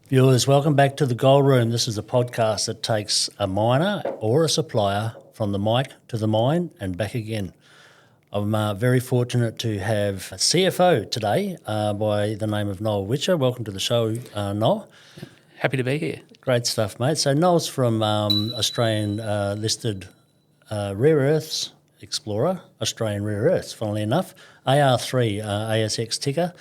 Viewers, welcome back to the Gold Room. This is a podcast that takes a miner or a supplier from the mic to the mine and back again. I'm very fortunate to have a CFO today by the name of Noel Witcher. Welcome to the show, Noel. Happy to be here. Great stuff, mate. So Noel's from Australian listed Rare Earths Explorer, Australian Rare Earths, funnily enough, AR3 ASX ticker.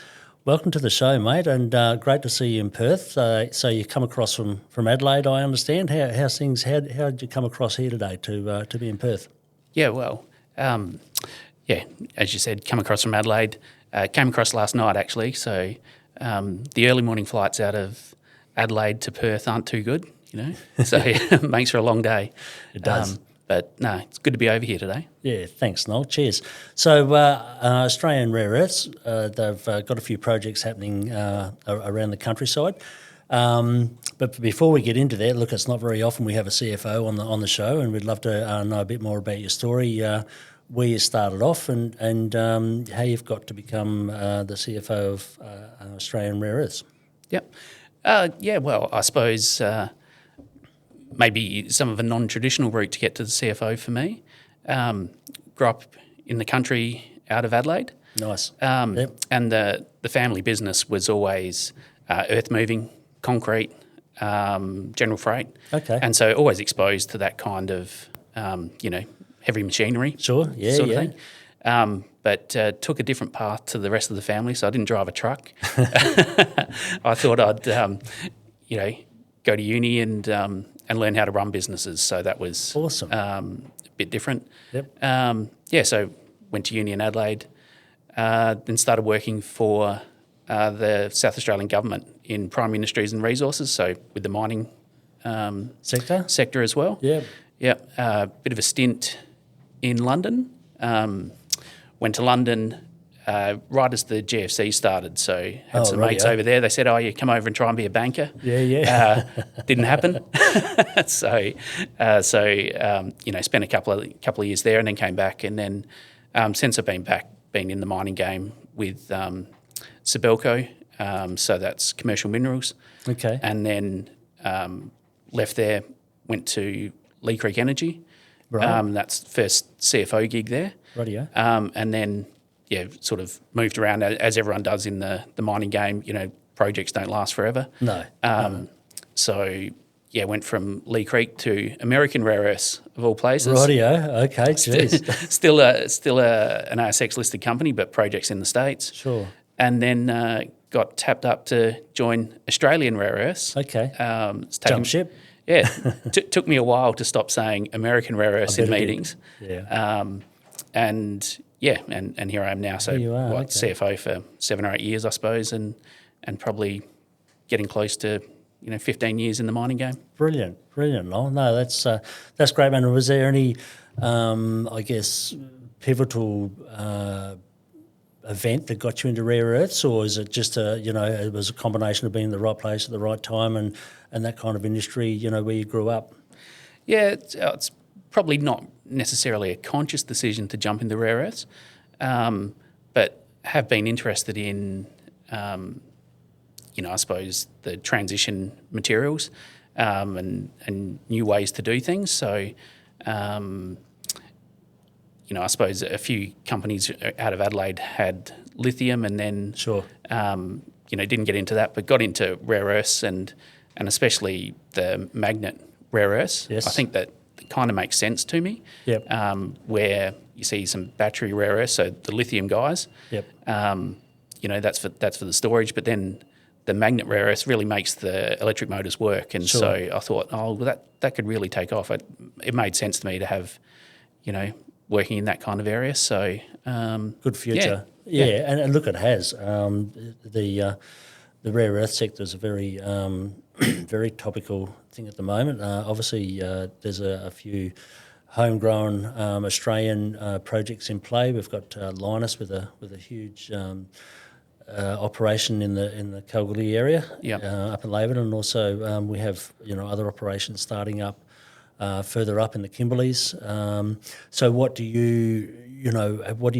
Welcome to the show, mate, and great to see you in Perth. So you come across from Adelaide, I understand. How's things? How did you come across here today to be in Perth? Yeah, well, as you said, come across from Adelaide. Came across last night, actually. So the early morning flights out of Adelaide to Perth aren't too good, So it makes for a long day. It does. But no, it's good to be over here today. Yeah, thanks, Noel. Cheers. So Australian Rare Earths, they've got a few projects happening around the countryside. But before we get into that, look, it's not very often we have a CFO on the show, and we'd love to know a bit more about your story, where you started off and how you've got to become the CFO of Australian Rare Earths. Yep. Well, I suppose maybe some of a non-traditional route to get to the CFO for me. Grew up in the country out of Adelaide. Nice. Yep. And the family business was always earth moving, concrete, general freight. Okay. And so always exposed to that kind of, heavy machinery. Sure, yeah, sort of thing. But took a different path to the rest of the family, so I didn't drive a truck. I thought I'd, go to uni and learn how to run businesses. So that was awesome. A bit different. Yep. So went to uni in Adelaide, then started working for the South Australian government in primary industries and resources, so with the mining sector as well. Yeah. Yep. Bit of a stint in London. Went to London right as the GFC started, so had some mates over there. They said, you come over and try and be a banker. Yeah. Didn't happen. So spent a couple of years there and then came back. And then since I've been back, been in the mining game with Sibelco, so that's commercial minerals. Okay. And then left there, went to Lee Creek Energy. Right. That's the first CFO gig there. Rightio. And then, sort of moved around as everyone does in the mining game. Projects don't last forever. No. So, went from Lee Creek to American Rare Earths, of all places. Rightio. Okay, jeez. Still an ASX listed company, but projects in the States. Sure. And then got tapped up to join Australian Rare Earths. Okay. Jump ship. Yeah, took me a while to stop saying American Rare Earths in meetings. Yeah. And here I am now. So you are, okay. CFO for 7 or 8 years, I suppose, and probably getting close to 15 years in the mining game. Brilliant. No, that's great, man. Was there any, pivotal event that got you into rare earths, or is it just it was a combination of being in the right place at the right time and that kind of industry, where you grew up? Yeah, it's probably not necessarily a conscious decision to jump into rare earths, but have been interested in, I suppose, the transition materials and new ways to do things. So, I suppose a few companies out of Adelaide had lithium and then, sure. Didn't get into that, but got into rare earths and especially the magnet rare earths. Yes. I think that kind of makes sense to me. Yep. Where you see some battery rare earths, so the lithium guys. Yep. That's for the storage, but then the magnet rare earths really makes the electric motors work. And sure. So I thought, that could really take off. It made sense to me to have, working in that kind of area. So good future. Yeah. And look, it has. The rare earth sector is a very very topical thing at the moment. Obviously, there's a few homegrown Australian projects in play. We've got Linus with a huge operation in the Kalgoorlie area, up in Laverton, and also we have other operations starting up further up in the Kimberleys. So what do you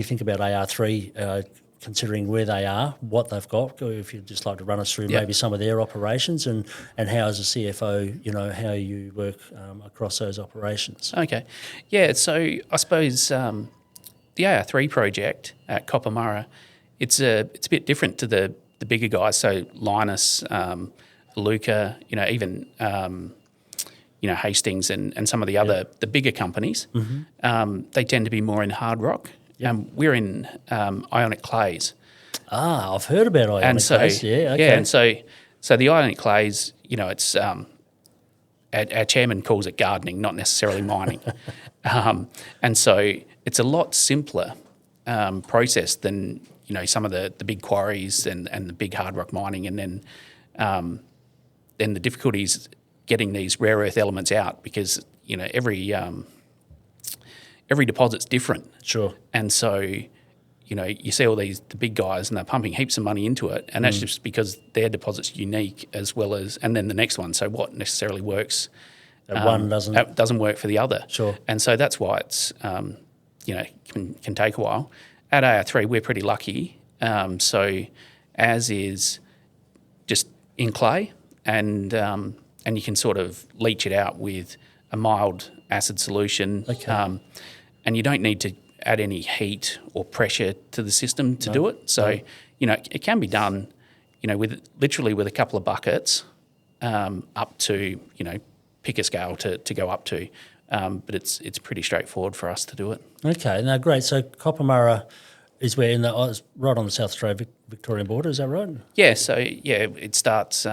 think about AR3 considering where they are, what they've got. If you'd just like to run us through Yeah. maybe some of their operations and how as a CFO, how you work across those operations. Okay. Yeah, so I suppose the AR3 project at Koppamurra, it's a bit different to the bigger guys. So Linus, Luca, even Hastings and some of the other the bigger companies, they tend to be more in hard rock. We're in Ionic clays. I've heard about Ionic And so, clays. Yeah, okay. and so the Ionic clays, it's our chairman calls it gardening, not necessarily mining. And so it's a lot simpler process than some of the big quarries and the big hard rock mining, and then the difficulties getting these rare earth elements out, because every deposit's different. Sure. And so you see all the big guys and they're pumping heaps of money into it, and that's just because their deposit's unique, as well as, and then the next one. So what necessarily works, One doesn't work for the other. Sure. And so that's why it's can take a while. At AR3, we're pretty lucky. So as is just in clay, and you can sort of leach it out with a mild acid solution. Okay. And you don't need to add any heat or pressure to the system to do it. So, it can be done, with a couple of buckets, up to, pick a scale to go up to. But it's pretty straightforward for us to do it. Okay, now great. So Koppamurra is where it's right on the South Australia Victorian border. Is that right? Yeah. So it starts.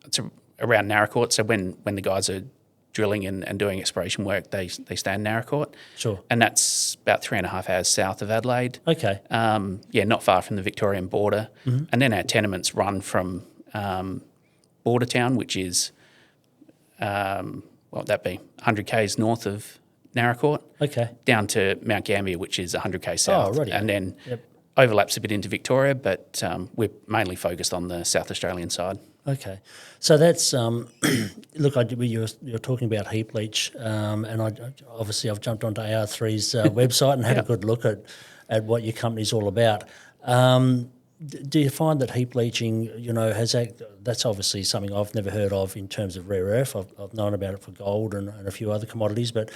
It's around Narracourt. So when the guys are drilling and doing exploration work, they stay in Narracourt. Sure. And that's about 3.5 hours south of Adelaide. Okay. Not far from the Victorian border. Mm-hmm. And then our tenements run from Border Town, which is, what would that be, 100 k's north of Narracourt. Okay. Down to Mount Gambier, which is 100 k's south. Oh, right. And then overlaps a bit into Victoria, but we're mainly focused on the South Australian side. Okay, so that's look. You're talking about heap leach, and I've jumped onto AR3's website and had a good look at what your company's all about. Do you find that heap leaching, that's obviously something I've never heard of in terms of rare earth. I've known about it for gold and a few other commodities, but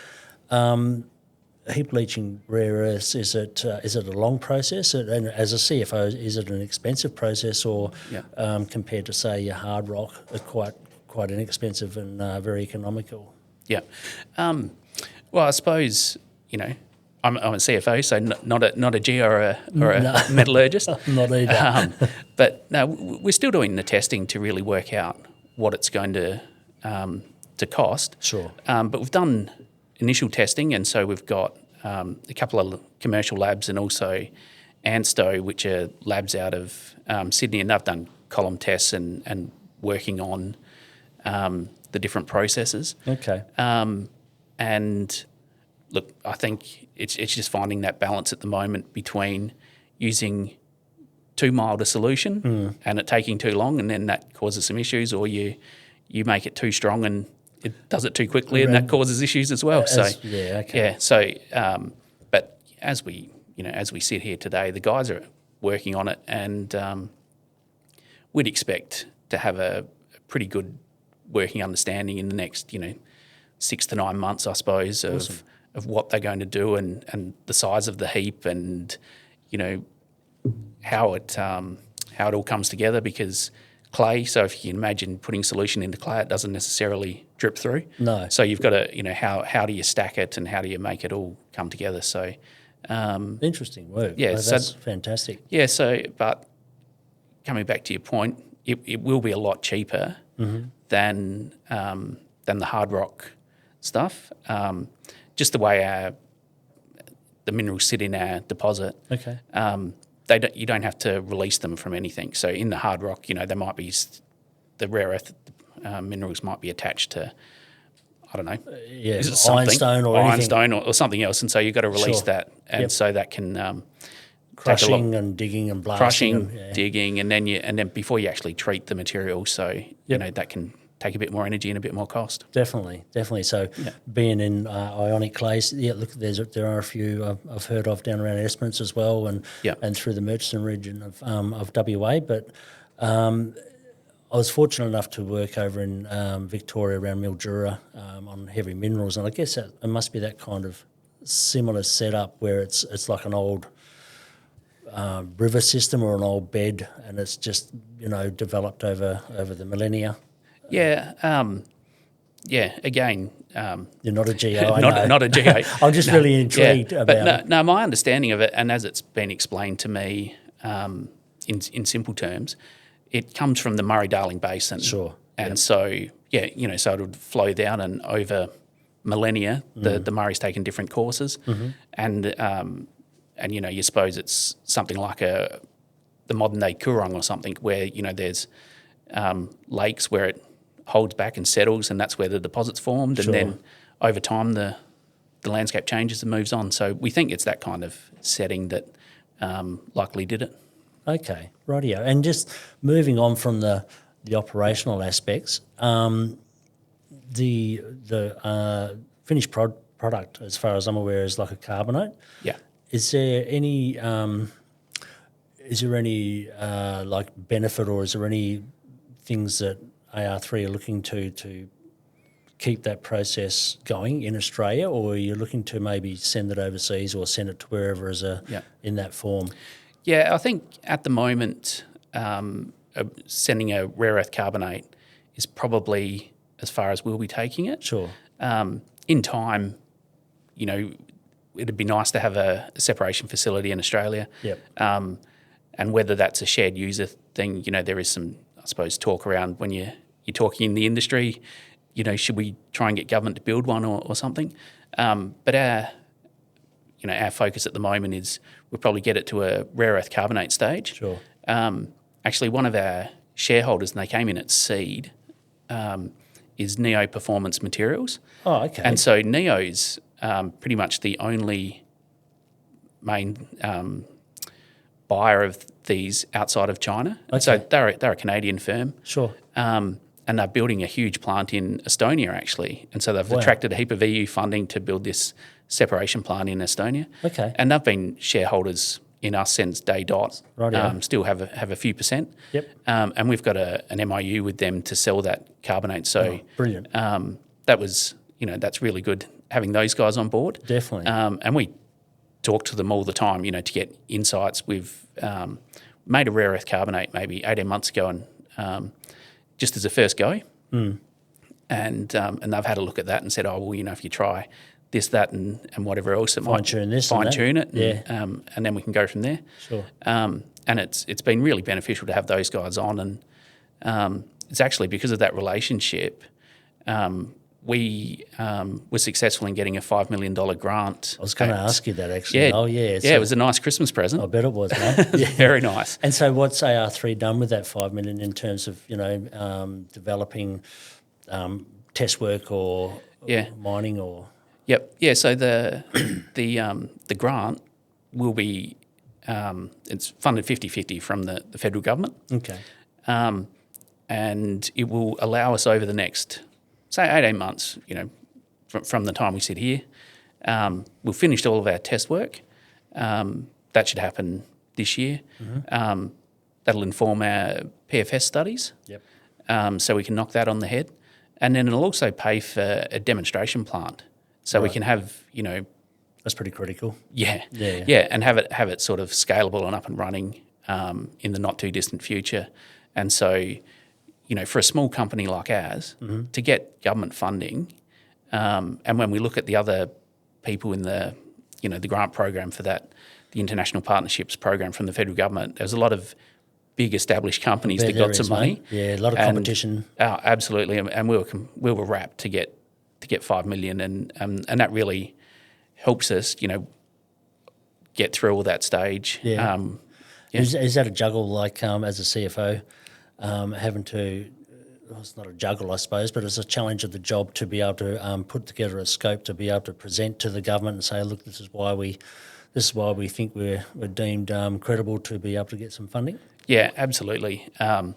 heap leaching rare earths, is it a long process? And as a CFO, is it an expensive process, or compared to, say, your hard rock, quite inexpensive and very economical? Yeah. Well, I suppose I'm a CFO, so not a G or a metallurgist. Not either. But no, we're still doing the testing to really work out what it's going to cost. Sure. But we've done initial testing, and so we've got a couple of commercial labs, and also ANSTO, which are labs out of Sydney, and they've done column tests and working on the different processes. Okay. And look, I think it's just finding that balance at the moment between using too mild a solution and it taking too long, and then that causes some issues, or you make it too strong and it does it too quickly, and that causes issues as well. But as we sit here today, the guys are working on it, and we'd expect to have a pretty good working understanding in the next 6 to 9 months, I suppose, of what they're going to do, and the size of the heap, and how it all comes together, because clay, so if you can imagine putting solution into clay, it doesn't necessarily drip through. No. So you've got to, how do you stack it, and how do you make it all come together? So interesting work. Yeah, that's fantastic. Yeah, so, but coming back to your point, it will be a lot cheaper than the hard rock stuff. Just the way the minerals sit in our deposit. Okay. You don't have to release them from anything. So in the hard rock, there might be the rare earth minerals might be attached to, I don't know, ironstone or anything. Ironstone or something else, and so you've got to release that, and so that can crushing and digging and blasting. Digging, and then before you actually treat the material, so that can take a bit more energy and a bit more cost. Definitely. So being in Ionic clays, look, there are a few I've heard of down around Esperance as well, and through the Murchison region of WA. But I was fortunate enough to work over in Victoria around Mildura on heavy minerals, and I guess it must be that kind of similar setup where it's like an old river system or an old bed, and it's just developed over the millennia. Yeah, Again, you're not a GO. I know. Not a GO. I'm just really intrigued about it. No, my understanding of it, and as it's been explained to me in simple terms, it comes from the Murray-Darling Basin. Sure. And so so it would flow down, and over millennia, the Murray's taken different courses, and you suppose it's something like the modern day Coorong or something, where there's lakes where it holds back and settles, and that's where the deposit's formed, and then over time the landscape changes and moves on. So we think it's that kind of setting that likely did it. Okay, rightio. And just moving on from the operational aspects, the finished product, as far as I'm aware, is like a carbonate. Yeah. Is there any like benefit, or is there any things that AR3 are looking to keep that process going in Australia, or are you looking to maybe send it overseas or send it to wherever in that form? Yeah, I think at the moment sending a rare earth carbonate is probably as far as we'll be taking it. Sure. In time, it'd be nice to have a separation facility in Australia. Yep. And whether that's a shared user thing, there is some, I suppose, talk around when you're talking in the industry, should we try and get government to build one or something? But our focus at the moment is we'll probably get it to a rare earth carbonate stage. Sure. Actually, one of our shareholders, and they came in at seed, is Neo Performance Materials. Oh, okay. And so Neo's pretty much the only main buyer of these outside of China. Okay. So they're a Canadian firm. Sure. And they're building a huge plant in Estonia, actually. And so they've attracted a heap of EU funding to build this separation plant in Estonia. Okay. And they've been shareholders in us since day dot. Right. Still have a few percent. Yep. And we've got an MOU with them to sell that carbonate. So brilliant. that was, that's really good having those guys on board. Definitely. And we talk to them all the time, to get insights. We've made a rare earth carbonate maybe 18 months ago, and just as a first go. And they've had a look at that and said, oh, well, if you try this, that, and whatever else, it might fine-tune this, fine-tune it, and then we can go from there. Sure. And it's been really beneficial to have those guys on, and it's actually because of that relationship, we were successful in getting a $5 million grant. I was going to ask you that, actually. Yeah. Oh, yeah. Yeah, it was a nice Christmas present. I bet it was, mate. Yeah. Very nice. And so what's AR3 done with that $5 million in terms of, developing test work or mining or? Yep. Yeah, so the grant will be, it's funded 50-50 from the federal government. Okay. And it will allow us over the next, say, 18 months, from the time we sit here, we've finished all of our test work. That should happen this year. That'll inform our PFS studies. Yep. So we can knock that on the head. And then it'll also pay for a demonstration plant. So we can have, that's pretty critical. Yeah, and have it sort of scalable and up and running in the not too distant future. And so, for a small company like ours to get government funding, and when we look at the other people in the grant program for that, the international partnerships program from the federal government, there's a lot of big established companies that got some money. Yeah, a lot of competition. Absolutely, and we were rapt to get $5 million, and that really helps us, get through all that stage. Yeah. Is that a juggle, like as a CFO, having to? Well, it's not a juggle, I suppose, but it's a challenge of the job to be able to put together a scope to be able to present to the government and say, look, this is why we think we're deemed credible to be able to get some funding. Yeah, absolutely. And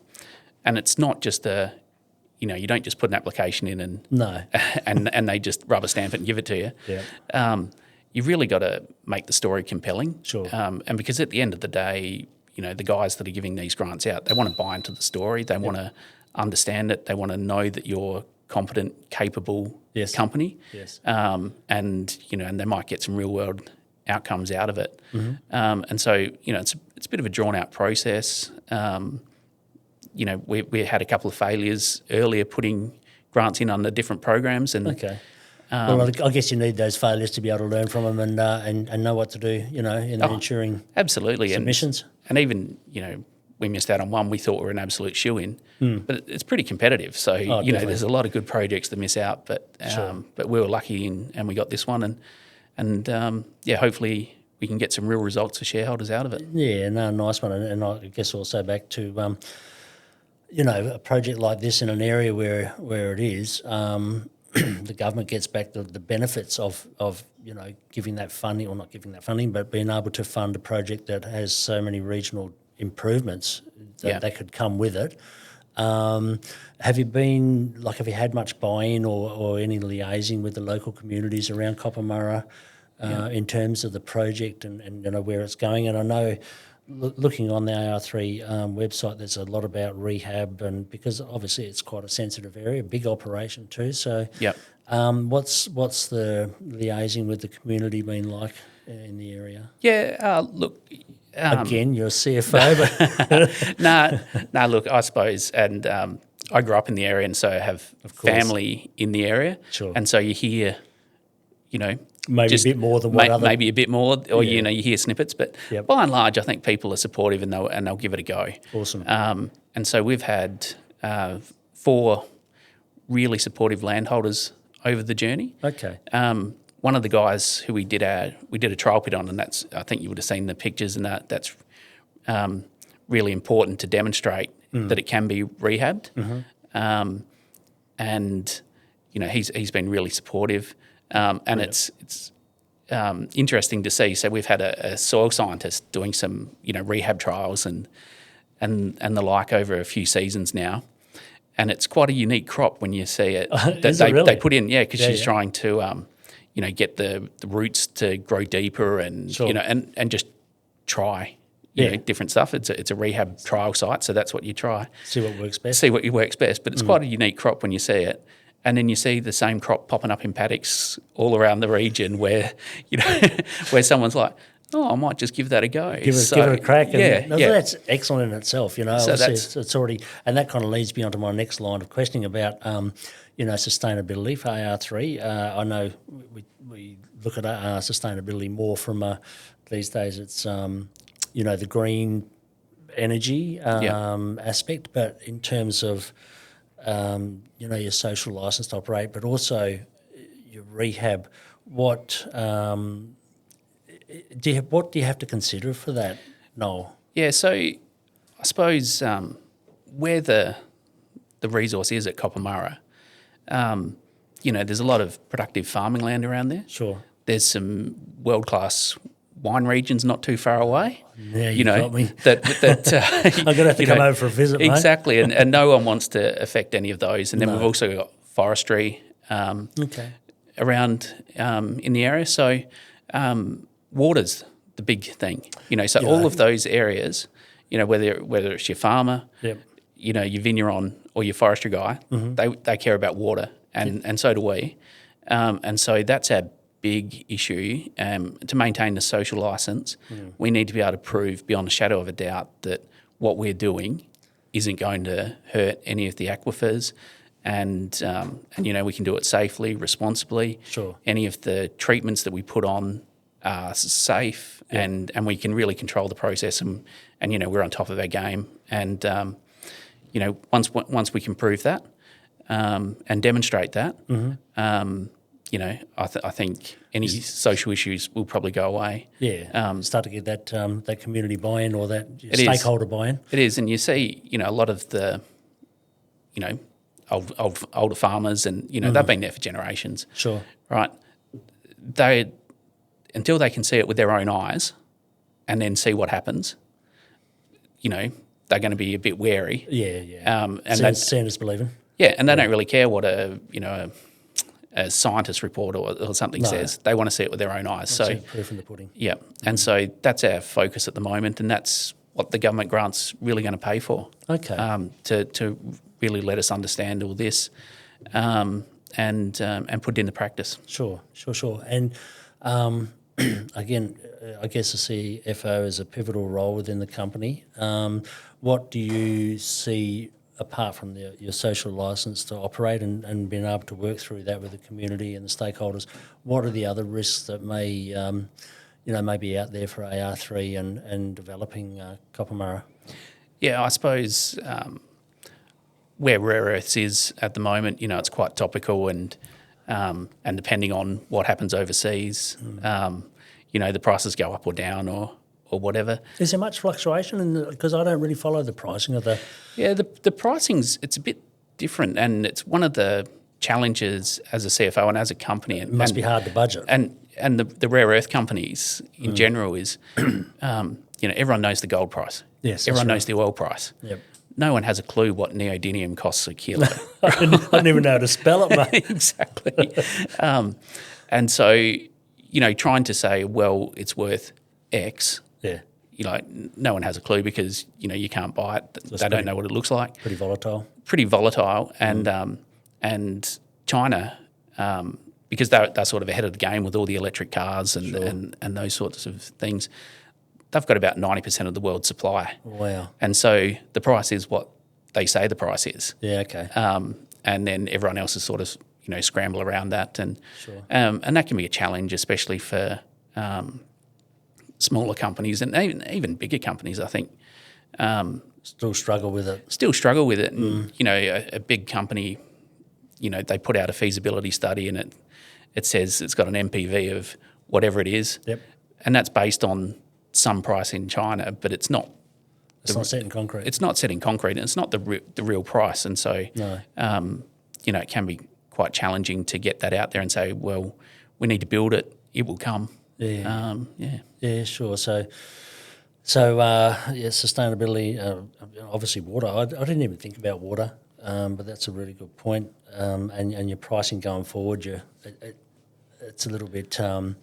it's not just a you don't just put an application in and No. and they just rubber stamp it and give it to you. Yeah. You've really got to make the story compelling. Sure. And because at the end of the day, the guys that are giving these grants out, they want to buy into the story. They want to understand it. They want to know that you're competent, capable Yes. company. Yes. And they might get some real world outcomes out of it. And so, it's a bit of a drawn out process. We had a couple of failures earlier putting grants in under different programs. And Okay. Well, I guess you need those failures to be able to learn from them and know what to do, in ensuring absolutely submissions. And even, we missed out on one we thought were an absolute shoe-in, but it's pretty competitive. So, there's a lot of good projects that miss out, but we were lucky and we got this one. And hopefully we can get some real results for shareholders out of it. Yeah, no, nice one. And I guess also back to, a project like this in an area where it is, the government gets back the benefits of giving that funding, or not giving that funding, but being able to fund a project that has so many regional improvements that could come with it. Have you had much buy-in or any liaising with the local communities around Koppamurra in terms of the project and where it's going? And I know, looking on the AR3 website, there's a lot about rehab, and because obviously it's quite a sensitive area, big operation too. So, what's the liaising with the community been like in the area? Yeah, look. Again, you're a CFO, but Look, I suppose, and I grew up in the area, and so I have family in the area, Sure. and so you hear, maybe a bit more than what maybe a bit more, or you hear snippets, but by and large, I think people are supportive and they'll give it a go. Awesome. And so we've had 4 really supportive landholders over the journey. Okay. One of the guys who we did a trial pit on, and that's, I think you would have seen the pictures, and that's really important to demonstrate that it can be rehabbed. And he's been really supportive. And it's interesting to see. So we've had a soil scientist doing some rehab trials and the like over a few seasons now, and it's quite a unique crop when you see it. They put in because she's trying to get the roots to grow deeper and and just try different stuff. It's a rehab trial site, so that's what you try. See what works best. But it's quite a unique crop when you see it. And then you see the same crop popping up in paddocks all around the region where, where someone's like, I might just give that a go. Give it a crack. That's excellent in itself. So it's already, and that kind of leads me on to my next line of questioning about, sustainability for AR3. I know we look at sustainability more from these days. It's the green energy aspect, but in terms of your social license to operate, but also your rehab. What do you have to consider for that, Noel? Yeah, so I suppose where the resource is at Koppamurra, there's a lot of productive farming land around there. Sure. There's some world-class wine regions not too far away. Yeah, you got me. That I'm going to have to come over for a visit, mate. Exactly, and no one wants to affect any of those. And then we've also got forestry around in the area. So water's the big thing. So all of those areas, whether it's your farmer, your vigneron or your forestry guy, they care about water, and so do we. And so that's our big issue. To maintain the social licence, we need to be able to prove beyond a shadow of a doubt that what we're doing isn't going to hurt any of the aquifers, and we can do it safely, responsibly. Sure. Any of the treatments that we put on are safe, and we can really control the process, and we're on top of our game. And once we can prove that and demonstrate that, I think any social issues will probably go away. Yeah, start to get that community buy-in or that stakeholder buy-in. It is, and you see, a lot of the, older farmers, and they've been there for generations. Sure. Right. Until they can see it with their own eyes, and then see what happens, they're going to be a bit wary. Yeah. And seeing is believing. Yeah, and they don't really care what a scientist report or something says. They want to see it with their own eyes. So proof in the pudding. Yeah, and so that's our focus at the moment, and that's what the government grant's really going to pay for. Okay. To really let us understand all this, and put it into practice. Sure. And again, I guess the CFO is a pivotal role within the company. What do you see, apart from your social license to operate and being able to work through that with the community and the stakeholders, what are the other risks that may be out there for AR3 and developing Koppamurra? Yeah, I suppose where rare earths is at the moment, it's quite topical, and depending on what happens overseas, the prices go up or down or whatever. Is there much fluctuation? Because I don't really follow the pricing of the... Yeah, the it's a bit different, and it's one of the challenges as a CFO and as a company. It must be hard to budget. And the rare earth companies in general is, everyone knows the gold price. Yes, everyone knows the oil price. Yep. No one has a clue what neodymium costs a kilo. I didn't even know how to spell it, mate. Exactly. And so, trying to say, well, it's worth X. Yeah. No one has a clue because, you can't buy it. They don't know what it looks like. Pretty volatile. And China, because they're sort of ahead of the game with all the electric cars and those sorts of things, they've got about 90% of the world's supply. Wow. And so the price is what they say the price is. Yeah, okay. And then everyone else is sort of, scramble around that. And that can be a challenge, especially for smaller companies and even bigger companies, I think. Still struggle with it. And, a big company, they put out a feasibility study and it says it's got an MPV of whatever it is. Yep. And that's based on some price in China, but it's not. It's not set in concrete. It's not set in concrete, and it's not the real price. And so, No. It can be quite challenging to get that out there and say, well, we need to build it. It will come. Yeah. Yeah, sure. So sustainability, obviously water. I didn't even think about water, but that's a really good point. And your pricing going forward, it's a little bit. I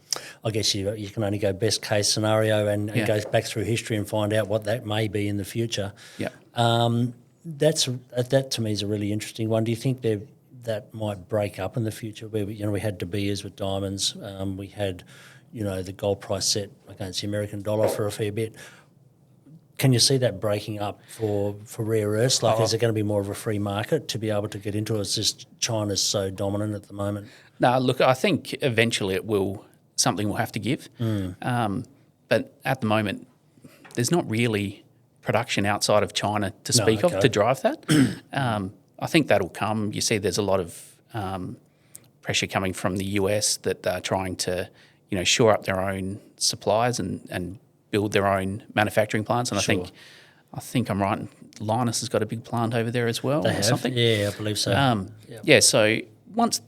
guess you can only go best case scenario and go back through history and find out what that may be in the future. Yeah. That to me is a really interesting one. Do you think that might break up in the future? Where we had De Beers with diamonds. We had the gold price set against the American dollar for a fair bit. Can you see that breaking up for rare earths? Is it going to be more of a free market to be able to get into it? It's just China's so dominant at the moment. No, look, I think eventually something will have to give. But at the moment, there's not really production outside of China to speak of to drive that. I think that'll come. You see there's a lot of pressure coming from the US that they're trying to, shore up their own supplies and build their own manufacturing plants. And Sure. I think I'm right. Linus has got a big plant over there as well. They or have? something. Yeah, I believe so. Yeah, so once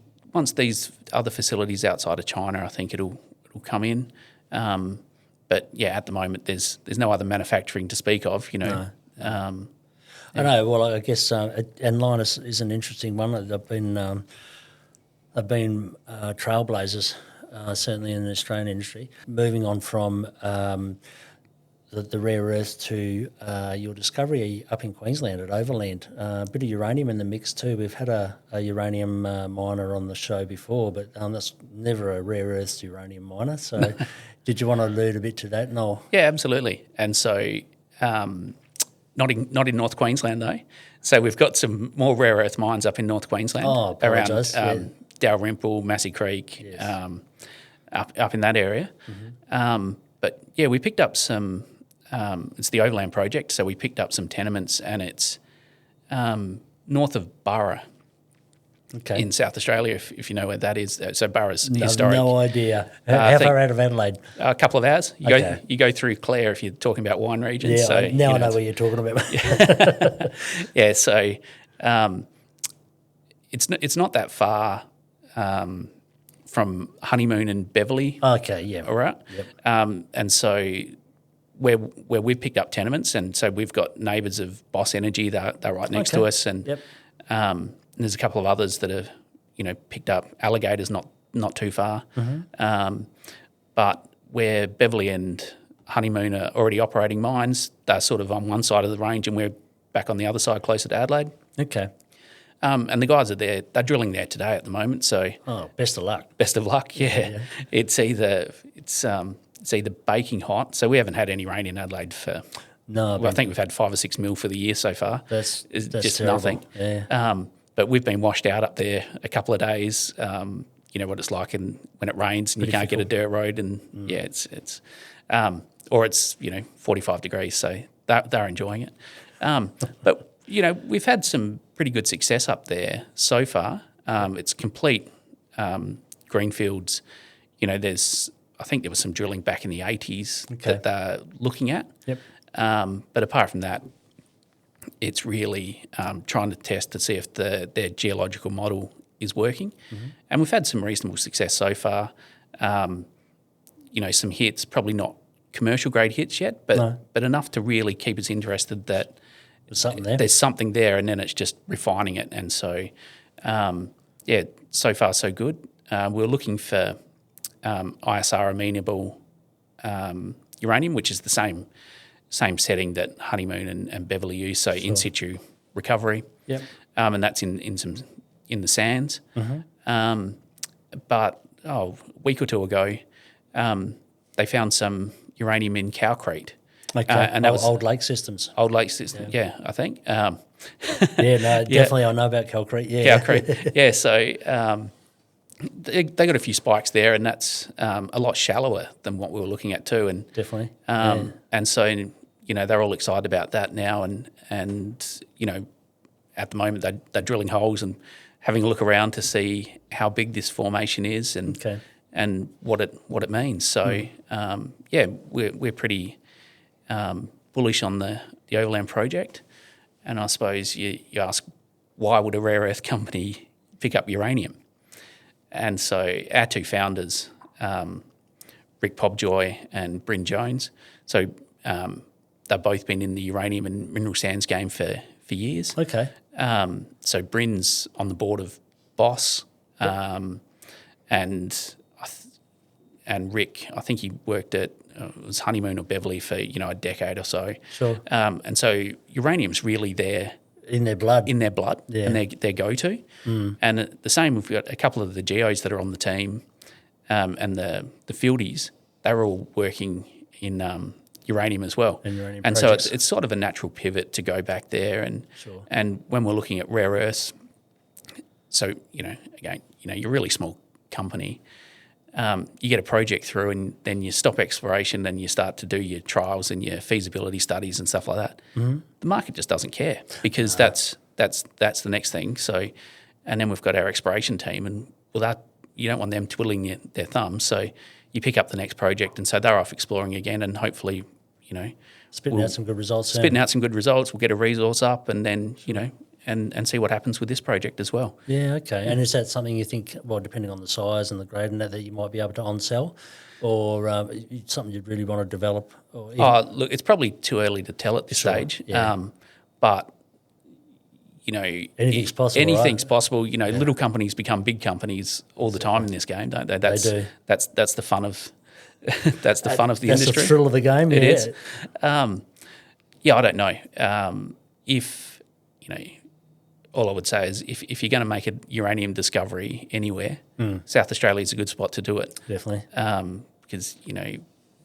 these other facilities outside of China, I think it'll come in. But yeah, at the moment there's no other manufacturing to speak of. No. I know. Well, I guess and Linus is an interesting one. They've been trailblazers, certainly in the Australian industry. Moving on from the rare earth to your discovery up in Queensland at Overland. A bit of uranium in the mix too. We've had a uranium miner on the show before, but that's never a rare earth uranium miner. So did you want to allude a bit to that, Noel? Yeah, absolutely. And so not in North Queensland though. So we've got some more rare earth mines up in North Queensland around Dalrymple, Massey Creek, Yes. up in that area. Mm-hmm. But yeah, we picked up some. It's the Overland project, so we picked up some tenements, and it's north of Burra in South Australia, if you know where that is. So Burra's historic. No idea. How far out of Adelaide? A couple of hours. You go through Clare if you're talking about wine regions. Yeah, so, I know what you're talking about. Yeah, so it's not that far from Honeymoon and Beverley. Okay, yeah. All right. Yep. And so where we've picked up tenements, and so we've got neighbours of Boss Energy. They're right next to us, and there's a couple of others that have, picked up. Alligator's not too far. But where Beverley and Honeymoon are already operating mines, they're sort of on one side of the range and we're back on the other side closer to Adelaide. Okay. And the guys are there. They're drilling there today at the moment. So best of luck. Best of luck. Yeah. It's either baking hot. So we haven't had any rain in Adelaide for. No, I think we've had 5 or 6 mil for the year so far. That's just terrible. Nothing. Yeah. But we've been washed out up there a couple of days. You know what it's like when it rains and you can't get a dirt road, and it's or it's 45 degrees. So they're enjoying it. But we've had some pretty good success up there so far. It's complete greenfields. I think there was some drilling back in the 80s that they're looking at. Yep. But apart from that, it's really trying to test to see if their geological model is working. And we've had some reasonable success so far. Some hits, probably not commercial grade hits yet, but enough to really keep us interested that there's something there, and then it's just refining it. And so, so far so good. We're looking for ISR amenable uranium, which is the same setting that Honeymoon and Beverley use, so in situ recovery. Yep. And that's in the sands. But a week or two ago, they found some uranium in cowcrete. Okay. And that was old lake systems. Old lake system, I think. Definitely. I know about Calcrete. Yeah. Calcrete. Yeah. So they got a few spikes there, and that's a lot shallower than what we were looking at too. And definitely. And so they're all excited about that now, and at the moment they're drilling holes and having a look around to see how big this formation is and what it means. So we're pretty bullish on the Overland project. And I suppose you ask, why would a rare earth company pick up uranium? And so our two founders, Rick Pobjoy and Bryn Jones, so they've both been in the uranium and mineral sands game for years. Okay. So Bryn's on the board of Boss, and Rick, I think he worked at it was Honeymoon or Beverley for a decade or so. Sure. And so uranium's really there in their blood, and their go-to. And the same, we've got a couple of the geos that are on the team, and the fieldies. They're all working in uranium as well. And projects. So it's sort of a natural pivot to go back there. And when we're looking at rare earths, so again, you're a really small company. You get a project through, and then you stop exploration, and you start to do your trials and your feasibility studies and stuff like that. The market just doesn't care, because that's the next thing. So, and then we've got our exploration team, and you don't want them twiddling their thumbs. So you pick up the next project, and so they're off exploring again, and hopefully, spitting out some good results. We'll get a resource up, and then and see what happens with this project as well. Yeah, okay. And is that something you think, depending on the size and the grade and that you might be able to on-sell, or something you'd really want to develop? Look, it's probably too early to tell at this stage. Yeah. But, anything's possible. Anything's possible. Little companies become big companies all the time in this game, don't they? They do. That's the fun of that's the fun of the industry. That's the thrill of the game. It is. I don't know. If all I would say is if you're going to make a uranium discovery anywhere, South Australia is a good spot to do it. Definitely. Because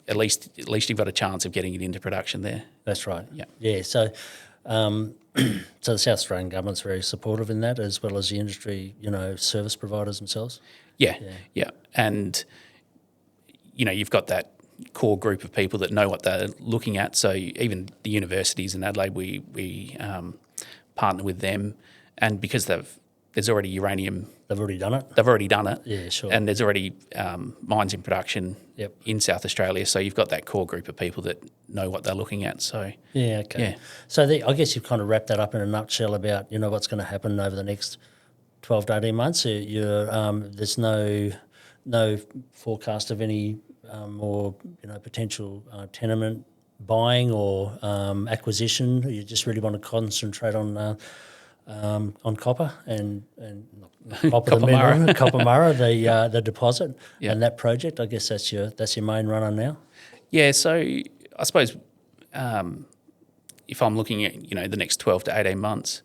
at least you've got a chance of getting it into production there. That's right. Yeah. Yeah. So, so the South Australian government's very supportive in that, as well as the industry, service providers themselves. Yeah. And you've got that core group of people that know what they're looking at. So even the universities in Adelaide, we partner with them. And because there's already uranium. They've already done it? They've already done it. Yeah, sure. And there's already mines in production in South Australia. So you've got that core group of people that know what they're looking at. So yeah, okay. Yeah. So I guess you've kind of wrapped that up in a nutshell about, what's going to happen over the next 12 to 18 months. There's no forecast of any more, potential tenement buying or acquisition. You just really want to concentrate on on copper and not copper, the Koppamurra. mineral, Koppamurra, the deposit, Yeah. and that project. I guess that's your main runner now. Yeah, so I suppose if I'm looking at the next 12 to 18 months,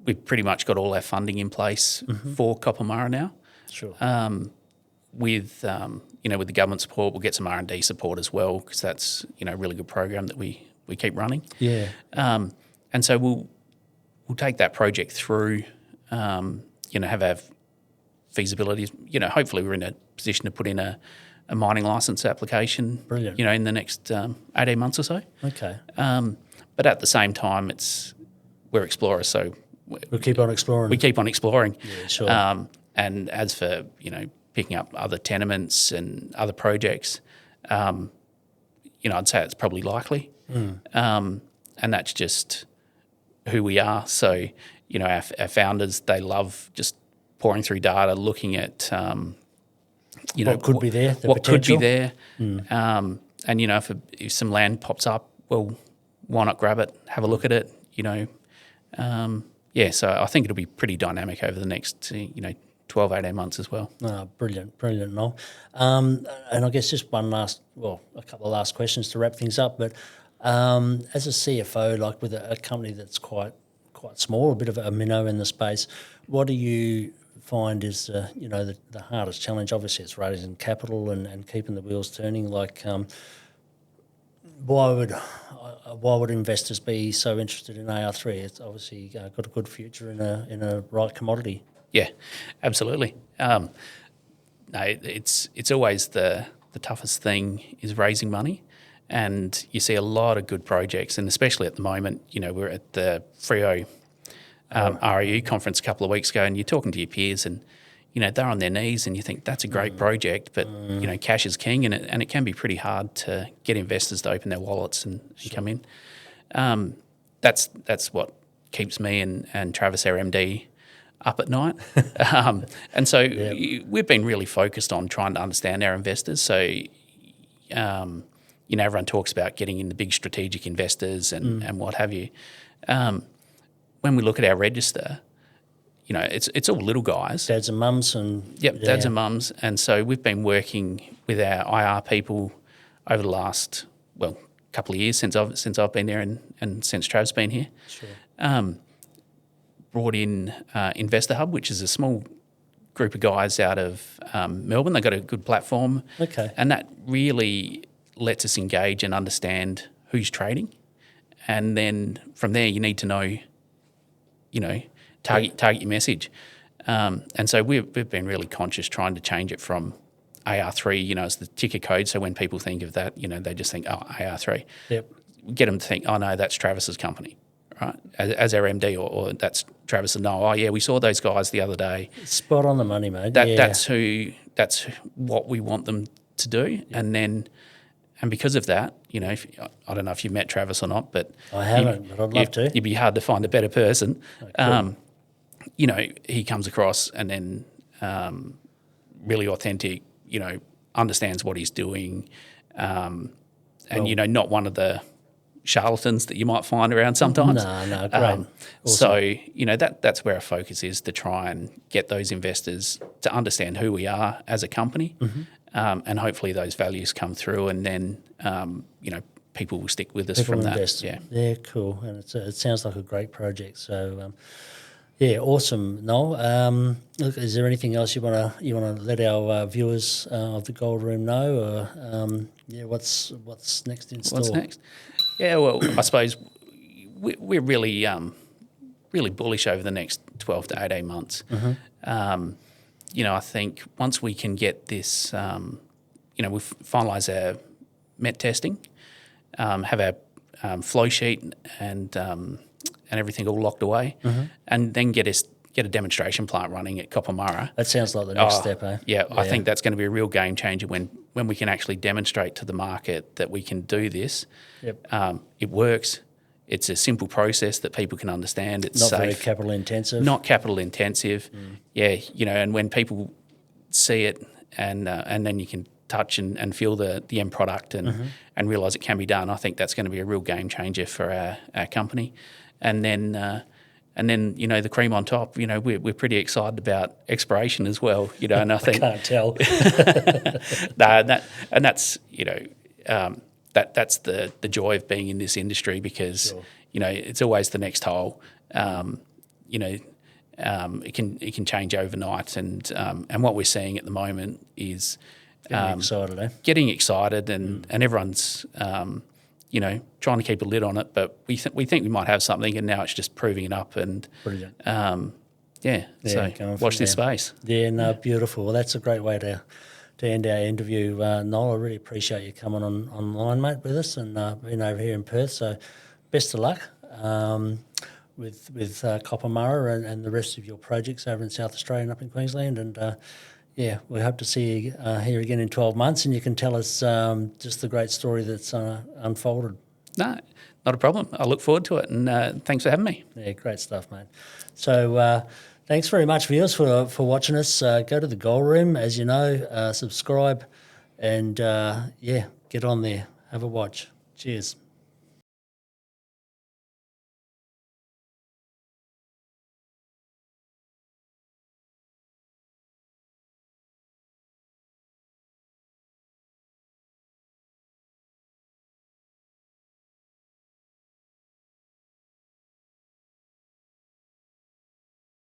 we've pretty much got all our funding in place for Koppamurra now. Sure. With with the government support, we'll get some R&D support as well, because that's a really good program that we keep running. Yeah. And so we'll take that project through, have our feasibilities. Hopefully we're in a position to put in a mining license application. Brilliant. In the next 18 months or so. Okay. But at the same time, we're explorers, so We'll keep on exploring. we keep on exploring. Yeah, sure. And as for picking up other tenements and other projects, I'd say it's probably likely. And that's just who we are. So our founders, they love just pouring through data, looking at what could be there, the what potential. could be there, and if some land pops up, well, why not grab it, have a look at it, so I think it'll be pretty dynamic over the next 12, 18 months as well. Oh, brilliant, Noel. And I guess just a couple of last questions to wrap things up. But as a CFO, like with a company that's quite small, a bit of a minnow in the space, what do you find is the hardest challenge? Obviously, it's raising capital and keeping the wheels turning. Like, why would investors be so interested in AR3? It's obviously got a good future in a right commodity. Yeah, absolutely. No, it's always the toughest thing is raising money, and you see a lot of good projects, and especially at the moment, we're at the Frio REU conference a couple of weeks ago, and you're talking to your peers, and they're on their knees, and you think that's a great project, but cash is king, and it can be pretty hard to get investors to open their wallets and come in. That's what keeps me and Travis, our MD, up at night. And so we've been really focused on trying to understand our investors. So, everyone talks about getting in the big strategic investors and what have you. When we look at our register, it's all little guys. Dads and mums dads and mums. And so we've been working with our IR people over the last, couple of years since I've been there and since Trav's been here. Sure. Brought in Investor Hub, which is a small group of guys out of Melbourne. They've got a good platform. Okay. And that really lets us engage and understand who's trading. And then from there, you need to know, target your message. And so we've been really conscious trying to change it from AR3, as the ticker code. So when people think of that, they just think, oh, AR3. Yep. Get them to think, oh, no, that's Travis's company, right? As our MD, or that's Travis and Noel. Oh, yeah, we saw those guys the other day. Spot on the money, mate. That's what we want them to do. Yep. And because of that, I don't know if you've met Travis or not, but I haven't, but I'd love to. You'd be hard to find a better person. Oh, cool. He comes across and then really authentic, understands what he's doing, and, not one of the charlatans that you might find around sometimes. No, great. Awesome. So, that's where our focus is, to try and get those investors to understand who we are as a company, and hopefully those values come through, and then, people will stick with us from that. Invest. Yeah, cool. And it sounds like a great project. So, awesome, Noel. Look, is there anything else you wanna let our viewers of the Gold Room know, or what's next in store? What's next? Yeah, well, I suppose we're really really bullish over the next 12 to 18 months. I think once we can get this, we've finalised our met testing, have our flow sheet and everything all locked away, and then get a demonstration plant running at Koppamurra. That sounds like the next step, eh? Yeah, I think that's going to be a real game changer when we can actually demonstrate to the market that we can do this. Yep. It works. It's a simple process that people can understand. It's not safe. very capital intensive. Not capital intensive. Yeah, and when people see it and then you can touch and feel the end product and realise it can be done, I think that's going to be a real game changer for our company. And then and then the cream on top. We're pretty excited about exploration as well. And I think Can't tell. that's that's the joy of being in this industry, because Sure. It's always the next hole. It can change overnight, and what we're seeing at the moment is Excited, eh? getting excited, and everyone's trying to keep a lid on it, but we think we might have something, and now it's just proving it up, and Brilliant. so going from watch this there. space. Yeah, no, beautiful. Well, that's a great way to end our interview, Noel. I really appreciate you coming online, mate, with us, and being over here in Perth. So, best of luck with Koppamurra and the rest of your projects over in South Australia and up in Queensland. And we hope to see you here again in 12 months, and you can tell us just the great story that's unfolded. No, not a problem. I look forward to it, and thanks for having me. Yeah, great stuff, mate. So thanks very much, viewers, for watching us. Go to the Gold Room, as you know, subscribe, and get on there. Have a watch. Cheers.